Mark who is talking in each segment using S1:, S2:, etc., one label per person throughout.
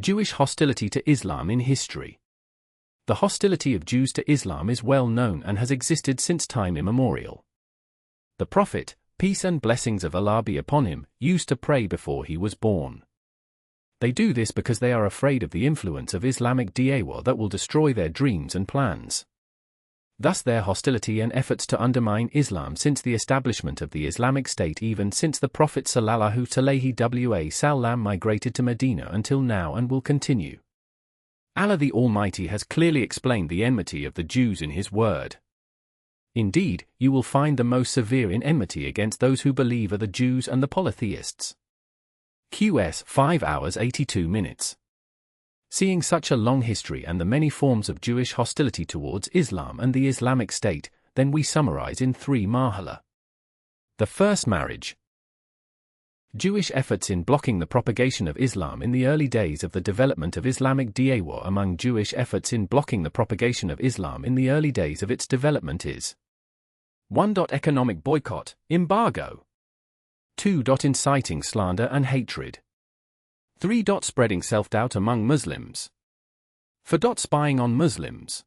S1: Jewish hostility to Islam in history. The hostility of Jews to Islam is well known and has existed since time immemorial. The Prophet, peace and blessings of Allah be upon him, used to pray before he was born. They do this because they are afraid of the influence of Islamic da'wah that will destroy their dreams and plans. Thus their hostility and efforts to undermine Islam since the establishment of the Islamic State, even since the Prophet sallallahu alaihi wasallam migrated to Medina until now, and will continue. Allah the Almighty has clearly explained the enmity of the Jews in His word. Indeed, you will find the most severe in enmity against those who believe are the Jews and the polytheists. QS 5 hours 82 minutes. Seeing such a long history and the many forms of Jewish hostility towards Islam and the Islamic State, then we summarize in 3 marhala. The first marriage. Jewish efforts in blocking the propagation of Islam in the early days of the development of Islamic da'wah. Among Jewish efforts in blocking the propagation of Islam in the early days of its development is 1. Economic boycott, embargo. 2. Inciting slander and hatred. 3. Spreading self-doubt among Muslims. 4. Spying on Muslims.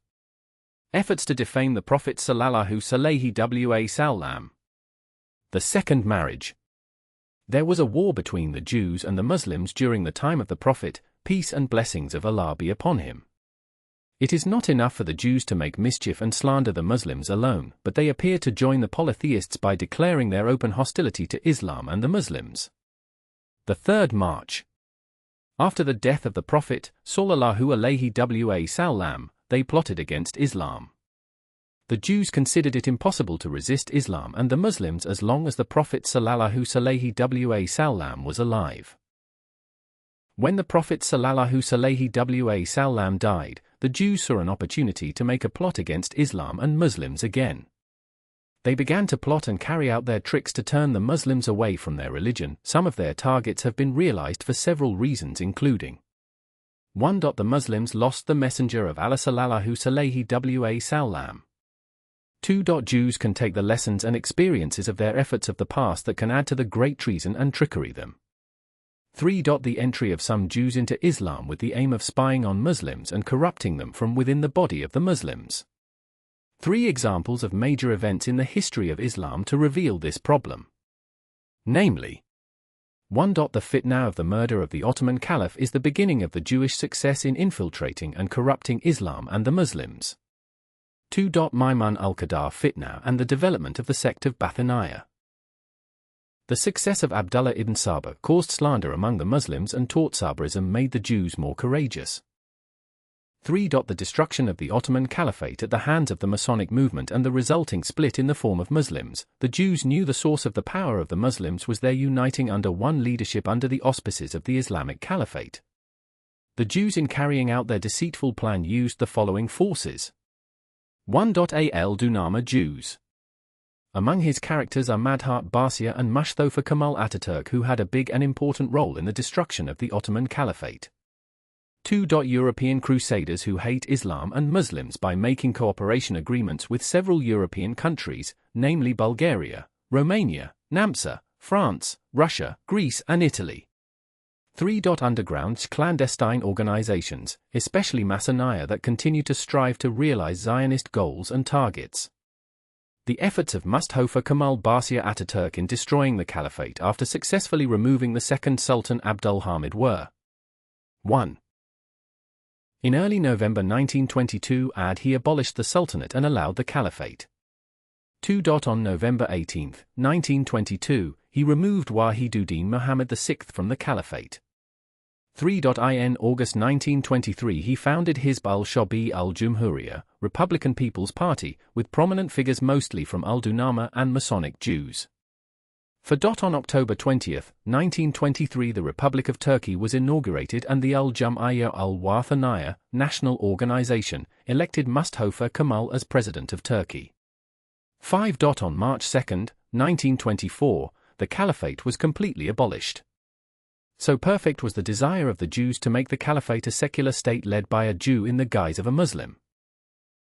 S1: Efforts to defame the Prophet sallallahu alaihi wasallam. The second marriage. There was a war between the Jews and the Muslims during the time of the Prophet, peace and blessings of Allah be upon him. It is not enough for the Jews to make mischief and slander the Muslims alone, but they appear to join the polytheists by declaring their open hostility to Islam and the Muslims. The third march. After the death of the Prophet sallallahu alaihi wasallam, they plotted against Islam. The Jews considered it impossible to resist Islam and the Muslims as long as the Prophet sallallahu alaihi wasallam was alive. When the Prophet sallallahu alaihi wasallam died, the Jews saw an opportunity to make a plot against Islam and Muslims again. They began to plot and carry out their tricks to turn the Muslims away from their religion. Some of their targets have been realized for several reasons, including 1. The Muslims lost the messenger of Allah sallallahu alaihi wasallam. 2. Jews can take the lessons and experiences of their efforts of the past that can add to the great treason and trickery them. 3. The entry of some Jews into Islam with the aim of spying on Muslims and corrupting them from within the body of the Muslims. 3 examples of major events in the history of Islam to reveal this problem. Namely, 1. The fitna of the murder of the Ottoman Caliph is the beginning of the Jewish success in infiltrating and corrupting Islam and the Muslims. 2. Maimun al-Qadar fitna and the development of the sect of Bathaniya. The success of Abdullah ibn Saba caused slander among the Muslims and taught Sabrism made the Jews more courageous. 3. The destruction of the Ottoman Caliphate at the hands of the Masonic movement and the resulting split in the form of Muslims. The Jews knew the source of the power of the Muslims was their uniting under one leadership under the auspices of the Islamic Caliphate. The Jews, in carrying out their deceitful plan, used the following forces. 1. Al-Dunama Jews. Among his characters are Madhat Basia and Mustafa Kemal Ataturk, who had a big and important role in the destruction of the Ottoman Caliphate. 2. European Crusaders who hate Islam and Muslims by making cooperation agreements with several European countries, namely Bulgaria, Romania, Namsa, France, Russia, Greece and Italy. 3. Underground clandestine organizations, especially Masonaya, that continue to strive to realize Zionist goals and targets. The efforts of Mustafa Kemal Basia Ataturk in destroying the Caliphate after successfully removing the second Sultan Abdulhamid were 1. In early November 1922 he abolished the Sultanate and allowed the Caliphate. 2. On November 18, 1922, he removed Wahiduddin Muhammad VI from the Caliphate. 3. In August 1923 he founded Hizb al-Shabi al-Jumhuriya, Republican People's Party, with prominent figures mostly from al-Dunama and Masonic Jews. 4. On October 20, 1923 the Republic of Turkey was inaugurated and the Al-Jam'iyya al-Wathaniya, national organization, elected Mustafa Kemal as President of Turkey. 5. On March 2, 1924, the Caliphate was completely abolished. So perfect was the desire of the Jews to make the Caliphate a secular state led by a Jew in the guise of a Muslim.